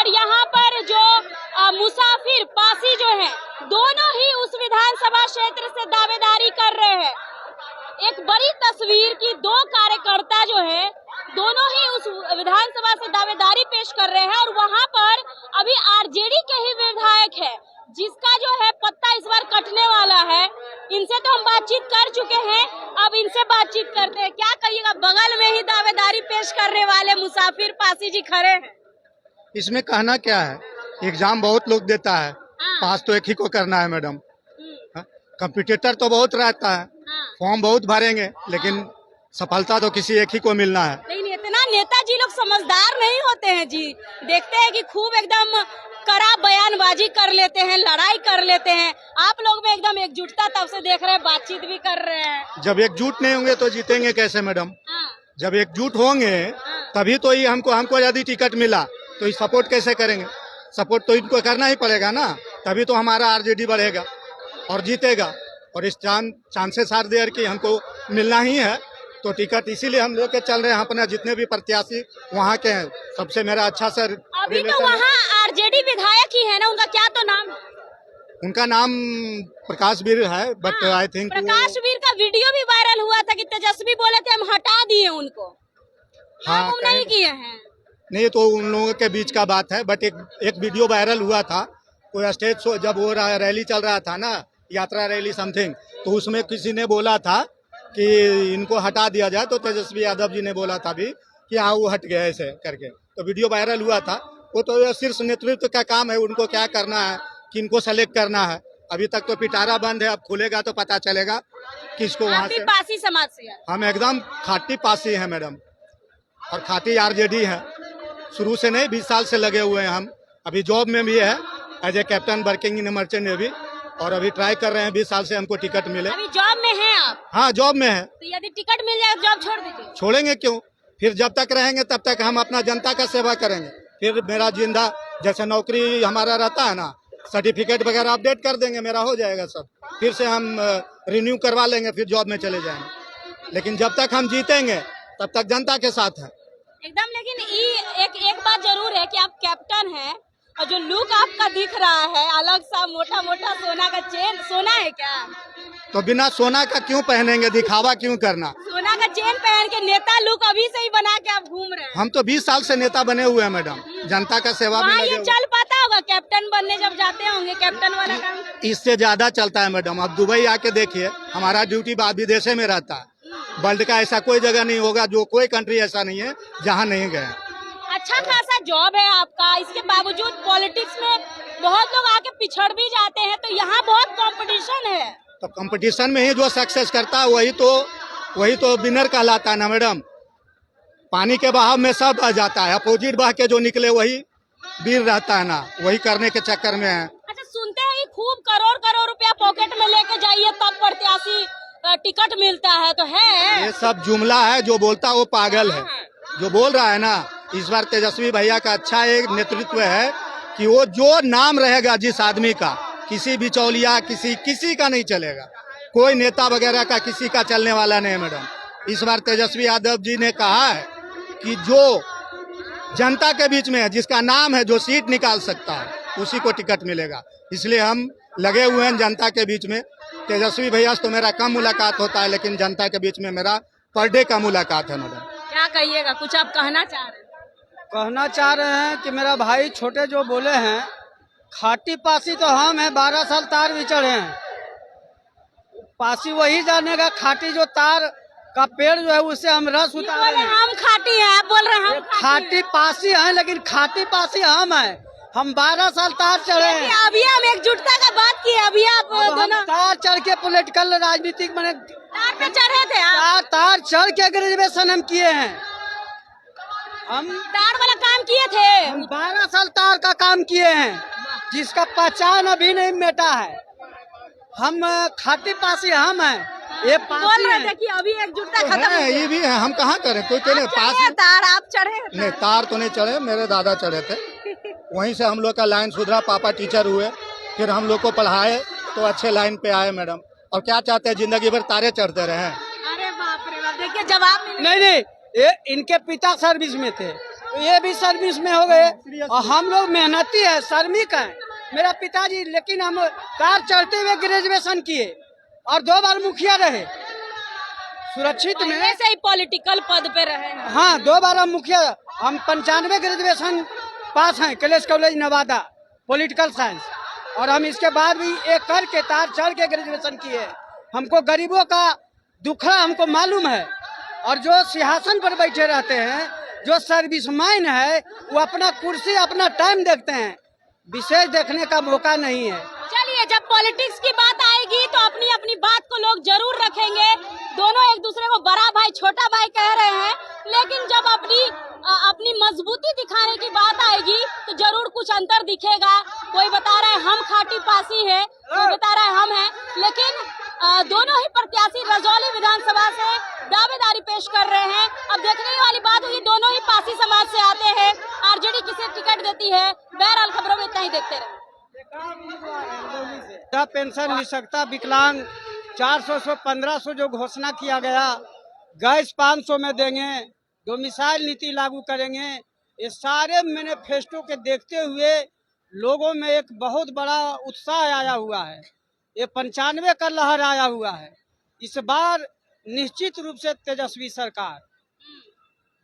और यहाँ पर जो मुसाफिर पासी जो है, दोनों ही उस विधानसभा क्षेत्र से दावेदारी कर रहे हैं। एक बड़ी तस्वीर की दो कार्यकर्ता जो है, दोनों ही उस विधानसभा से दावेदारी पेश कर रहे हैं और वहाँ पर अभी आरजेडी के ही विधायक है, जिसका जो है पत्ता इस बार कटने वाला है। इनसे तो हम बातचीत कर चुके हैं, अब इनसे बातचीत करते हैं। क्या कहिएगा, बगल में ही दावेदारी पेश करने वाले मुसाफिर पासी जी खड़े हैं। इसमें कहना क्या है, एग्जाम बहुत लोग देता है, पास तो एक ही को करना है मैडम। कंपटीटर तो बहुत रहता है, फॉर्म बहुत भरेंगे, लेकिन सफलता तो किसी एक ही को मिलना है। लेकिन इतना नेताजी लोग समझदार नहीं होते हैं जी। देखते हैं कि खूब एकदम कड़ा बयानबाजी कर लेते हैं, लड़ाई कर लेते हैं। आप लोग में एकदम एकजुटता तब से देख रहे हैं, बातचीत भी कर रहे हैं। जब एकजुट नहीं होंगे तो जीतेंगे कैसे मैडम? जब एकजुट होंगे तभी तो ये हमको यदि टिकट मिला तो इस सपोर्ट कैसे करेंगे? सपोर्ट तो इनको करना ही पड़ेगा ना, तभी तो हमारा आरजेडी बढ़ेगा और जीतेगा। और इस चांसेस आर देयर कि हमको मिलना ही है, तो टिकट इसीलिए हम लेके चल रहे हैं। अपने जितने भी प्रत्याशी वहाँ के हैं, सबसे मेरा अच्छा सर अभी तो वहाँ आरजेडी विधायक ही है ना, उनका क्या तो नाम है? उनका नाम प्रकाश वीर है, बट आई थिंक प्रकाश वीर का वीडियो भी वायरल हुआ था कि तेजस्वी बोले थे हम हटा दिए उनको। हाँ, नहीं किए हैं। नहीं, तो उन लोगों के बीच का बात है। बट एक वीडियो वायरल हुआ था, कोई स्टेज शो जब वो रैली चल रहा था ना, यात्रा रैली समथिंग, तो उसमें किसी ने बोला था कि इनको हटा दिया जाए, तो तेजस्वी यादव जी ने बोला था भी कि हाँ वो हट गए ऐसे करके, तो वीडियो वायरल हुआ था। वो तो शीर्ष नेतृत्व का काम है, उनको क्या करना है, किनको सेलेक्ट करना है। अभी तक तो पिटारा बंद है, अब खुलेगा तो पता चलेगा किसको वहाँ से। पासी समाज से हम एकदम खाटी पासी हैं मैडम, और खाटी आरजेडी है। शुरू से नहीं, 20 साल से लगे हुए हैं हम। अभी जॉब में भी है, as a captain working in merchant navy, और अभी ट्राई कर रहे हैं 20 साल से हमको टिकट मिले। अभी जॉब में हैं आप? हाँ, जॉब में है। तो यदि टिकट मिल जाए जॉब छोड़ दीजिए? छोड़ेंगे क्यों, फिर जब तक रहेंगे तब तक हम अपना जनता का सेवा करेंगे। फिर मेरा जिंदा जैसे नौकरी हमारा रहता है ना, सर्टिफिकेट वगैरह अपडेट कर देंगे, मेरा हो जाएगा सब, फिर से हम रिन्यू करवा लेंगे, फिर जॉब में चले जाएंगे। लेकिन जब तक हम जीतेंगे तब तक जनता के साथ है एकदम। लेकिन एक बात जरूर है कि आप कैप्टन हैं, और जो लुक आपका दिख रहा है अलग सा मोटा मोटा सोना का चेन, सोना है क्या? तो बिना सोना का क्यों पहनेंगे, दिखावा क्यों करना? सोना का चेन पहन के नेता लुक अभी से ही बना के आप घूम रहे हैं। हम तो 20 साल से नेता बने हुए हैं मैडम, जनता का सेवा भी लगे ये चल पाता होगा कैप्टन बनने जब जाते होंगे, कैप्टन वाला काम इससे ज्यादा चलता है मैडम। अब दुबई आके देखिए, हमारा ड्यूटी विदेशे में रहता है। वर्ल्ड का ऐसा कोई जगह नहीं होगा, जो कोई कंट्री ऐसा नहीं है जहाँ नहीं गए। अच्छा खासा जॉब है आपका, इसके बावजूद पॉलिटिक्स में बहुत लोग आके पिछड़ भी जाते हैं, तो यहाँ बहुत कंपटीशन है। तो कंपटीशन में ही जो सक्सेस करता है वही तो विनर कहलाता है ना मैडम। पानी के बहाव में सब आ जाता है, अपोजिट बह के जो निकले वही वीर रहता है ना, वही करने के चक्कर में है। अच्छा, सुनते हैं कि खूब करोड़ करोड़ रुपया पॉकेट में लेके जाइए तब प्रत्याशी टिकट मिलता है, तो है ये सब जुमला है। जो बोलता है वो पागल है, जो बोल रहा है ना। इस बार तेजस्वी भैया का अच्छा एक नेतृत्व है कि वो जो नाम रहेगा जिस आदमी का, किसी बिचौलिया किसी का नहीं चलेगा, कोई नेता वगैरह का किसी का चलने वाला नहीं है मैडम। इस बार तेजस्वी यादव जी ने कहा है कि जो जनता के बीच में है, जिसका नाम है, जो सीट निकाल सकता है, उसी को टिकट मिलेगा। इसलिए हम लगे हुए हैं जनता के बीच में। तेजस्वी भैया से तो मेरा कम मुलाकात होता है, लेकिन जनता के बीच में मेरा पर डे का मुलाकात है मैडम। क्या कहिएगा, कुछ आप कहना चाह रहे हैं? कहना चाह रहे हैं कि मेरा भाई छोटे जो बोले हैं, खाटी पासी तो हम हैं, 12 साल तार बिचड़े हैं। पासी वही जानेगा, खाटी जो तार का पेड़ जो है उससे हम रस उतारे हैं। हम खाटी हैं, आप बोल रहे हैं खाटी पासी हैं, लेकिन खाटी पासी हम हैं। हम 12 साल तार चढ़े हैं। अभी हम एकजुटता का बात किए, अभी आप दोनों तार चढ़ के पॉलिटिकल राजनीतिक मैंने तार पे चढ़े थे आप? तार चढ़ के ग्रेजुएशन हम किए हैं। हम तार वाला काम किए थे। हम 12 साल तार का काम किए हैं, जिसका पहचान अभी नहीं मिटा है। हम खाटी पासी हम हैं। ये बोल रहे थे कि अभी एकजुटता खत्म है। ये भी है, हम कहाँ करें, कोई कहने पास तार आप चढ़े? नहीं, तार तो नहीं चढ़े, मेरे दादा चढ़े थे। वहीं से हम लोग का लाइन सुधरा, पापा टीचर हुए, फिर हम लोग को पढ़ाए तो अच्छे लाइन पे आए मैडम। और क्या चाहते हैं, जिंदगी भर तारे चढ़ते रहे? अरे बाप रे बाप, देखिए जवाब नहीं, ये इनके पिता सर्विस में थे, ये भी सर्विस में हो गए और हम लोग मेहनती है, श्रमिक है। मेरा पिताजी लेकिन हम कार चढ़ते हुए ग्रेजुएशन किए और 2 बार मुखिया रहे सुरक्षित में। ऐसे ही पॉलिटिकल पद पे रहे हैं। हाँ 2 बार हम मुखिया, हम 95 ग्रेजुएशन पास हैं कॉलेज नवादा पॉलिटिकल साइंस, और हम इसके बाद भी एक करके तार चढ़ के ग्रेजुएशन किए। हमको गरीबों का दुखड़ा हमको मालूम है, और जो सिंहासन पर बैठे रहते हैं, जो सर्विसमैन है, वो अपना कुर्सी अपना टाइम देखते हैं, विशेष देखने का मौका नहीं है। चलिए, जब पॉलिटिक्स की बात आएगी तो अपनी अपनी बात को लोग जरूर रखेंगे। दोनों एक दूसरे को बड़ा भाई छोटा भाई कह रहे हैं, लेकिन जब अपनी मजबूती दिखाने की बात आएगी तो जरूर कुछ अंतर दिखेगा। कोई बता रहा है हम खाटी पासी है, कोई बता रहा है हम हैं, लेकिन दोनों ही प्रत्याशी रजौली विधानसभा से दावेदारी पेश कर रहे हैं। अब देखने वाली बात हुई, दोनों ही पासी समाज से आते हैं। आरजेडी किसे टिकट देती है, बहरहाल खबरों में इतना ही देखते रहे। पेंशन मिल सकता, विकलांग 400 से 1500 जो घोषणा किया गया, गैस 500 में देंगे, डोमिसाइल नीति लागू करेंगे, ये सारे मैनिफेस्टो के देखते हुए लोगों में एक बहुत बड़ा उत्साह आया हुआ है। ये 95 का लहर आया हुआ है। इस बार निश्चित रूप से तेजस्वी सरकार,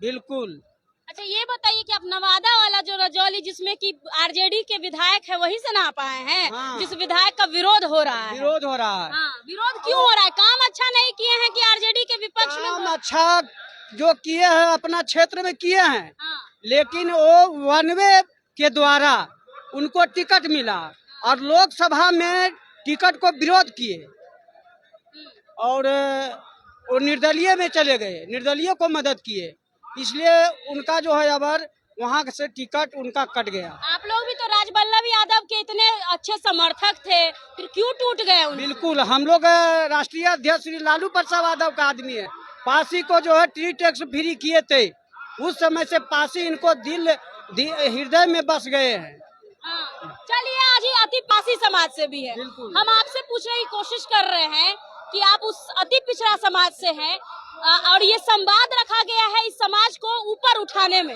बिल्कुल। अच्छा, ये बताइए कि आप नवादा वाला जो रजौली जिसमें कि आरजेडी के विधायक है वही से ना पाए हैं? हाँ। जिस विधायक का विरोध हो रहा है। विरोध हो रहा है। हाँ, विरोध क्यों हो रहा है? काम अच्छा नहीं किए हैं कि आरजेडी के विपक्ष में? काम अच्छा जो किए हैं अपना क्षेत्र में किए हैं, हाँ। लेकिन वो वन वे के द्वारा उनको टिकट मिला और लोकसभा में टिकट को विरोध किए और वो निर्दलीय में चले गए, निर्दलीय को मदद किए, इसलिए उनका जो है अब वहाँ से टिकट उनका कट गया। आप लोग भी तो राजबल्लभ यादव के इतने अच्छे समर्थक थे, फिर क्यों टूट गए उनके? बिल्कुल, हम लोग राष्ट्रीय अध्यक्ष श्री लालू प्रसाद यादव का आदमी है। पासी को जो है टी टैक्स फ्री किए थे, उस समय से पासी इनको हृदय में बस गए हैं। चलिए, आज ही अति पासी समाज से भी है। हम आपसे पूछने की कोशिश कर रहे हैं कि आप उस अति पिछड़ा समाज से हैं, और ये संवाद रखा गया है इस समाज को ऊपर उठाने में।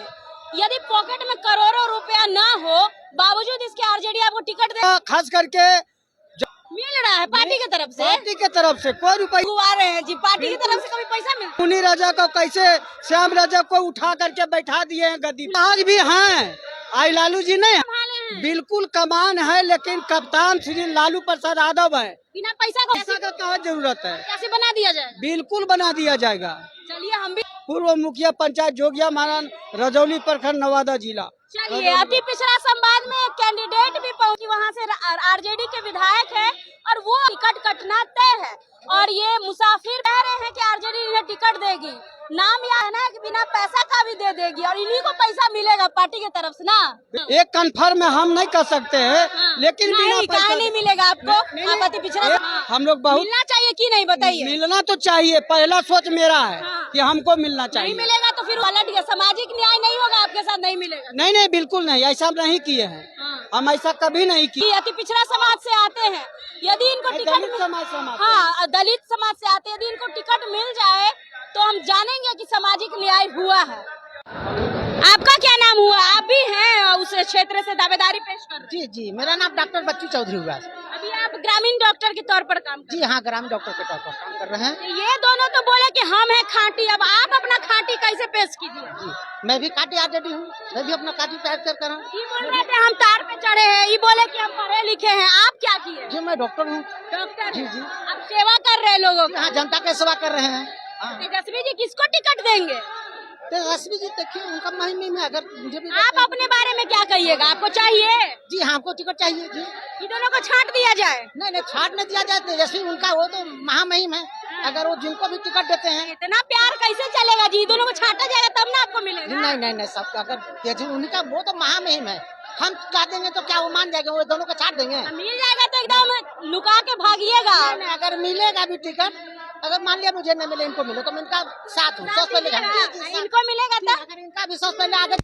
यदि पॉकेट में करोड़ों रुपया ना हो, बावजूद इसके आरजेडी आपको टिकट दे, खास करके मिल रहा है पार्टी की तरफ से। पार्टी की तरफ से कोई रुपया आ रहे हैं जी, पार्टी की तरफ से कभी पैसा मिलता? मुनि राजा को कैसे श्याम राजा को उठा करके बैठा दिए हैं गद्दी, आज भी हैं। आई लालू जी नहीं, बिल्कुल कमान है, लेकिन कप्तान श्री लालू प्रसाद यादव है। बिना पैसा का क्या जरूरत है? कैसे बना दिया जाए? बिल्कुल बना दिया जाएगा। चलिए, हम भी पूर्व मुखिया पंचायत जोगिया महाराज, रजौली प्रखंड, नवादा जिला। चलिए, अति पिछड़ा संवाद में कैंडिडेट भी पहुंची, वहां से आरजेडी के विधायक है और वो टिकट कटना तय है, और ये मुसाफिर कह रहे हैं कि आरजेडी इन्हें टिकट देगी। नाम यह है ना कि बिना पैसा का भी दे देगी, और इन्हीं को पैसा मिलेगा पार्टी की तरफ से ना। एक कन्फर्म हम नहीं कर सकते हैं, लेकिन बिना पैसा नहीं मिलेगा आपको। आप अति पिछड़ा, हम लोग बहुत मिलना चाहिए कि नहीं, बताइए। मिलना तो चाहिए, पहला सोच मेरा है कि हमको मिलना चाहिए। नहीं मिलेगा तो फिर पलट गया, सामाजिक न्याय नहीं होगा आपके साथ, नहीं मिलेगा। नहीं, बिल्कुल नहीं, ऐसा नहीं किए हैं, हम ऐसा कभी नहीं किए। अति पिछड़ा समाज से आते हैं, यदि इनको टिकट, हाँ दलित समाज से आते हैं, यदि इनको टिकट मिल जाए तो हम जानेंगे कि सामाजिक न्याय हुआ है। आपका क्या नाम हुआ? आप भी हैं उस क्षेत्र से दावेदारी पेश कर रहे हैं? जी, मेरा नाम डॉक्टर बच्चू चौधरी हुआ। अभी आप ग्रामीण डॉक्टर के तौर पर काम कर जी हाँ, ग्रामीण डॉक्टर के तौर पर काम कर रहे हैं। रहे हैं। ये दोनों तो बोले कि हम हैं खांटी, अब आप अपना खांटी कैसे पेश कीजिए? जी, मैं भी खाटी आरजेडी हूँ, मैं भी अपना खाटी पेश कर रहा हूँ। ये बोल रहे थे हम तार पे चढ़े हैं, ये बोले कि हम पढ़े लिखे हैं। आप क्या किए? जी, मैं डॉक्टर हूँ। डॉक्टर जी। आप सेवा कर रहे हैं लोगों की। हाँ, जनता की सेवा कर रहे हैं। तेजस्वी जी किसको टिकट देंगे? तेजस्वी जी देखिए, उनका महिमा में अगर मुझे भी आप अपने बारे में क्या कहिएगा? आपको चाहिए? जी हाँ, हमको टिकट चाहिए जी। ये दोनों को छांट दिया जाए? नहीं, छाट नहीं दिया जाए। तेजस्वी उनका वो तो महामहिम है, अगर वो जिनको भी टिकट देते हैं। इतना प्यार कैसे चलेगा जी? दोनों को छांटा जाएगा तब ना आपको मिलेगा। नहीं, सब अगर तेजस्वी उनका वो तो महामहिम है, हम टिकट देंगे तो क्या वो मान जाएंगे? वो दोनों को छाट देंगे? मिल जाएगा तो एकदम लुका के भागिएगा। अगर मिलेगा भी टिकट, अगर मान लिया मुझे न मिले, इनको मिले, तो मैं इनका साथ हूँ। सबसे पहले इनको मिलेगा तो अगर इनका भी सबसे पहले आगे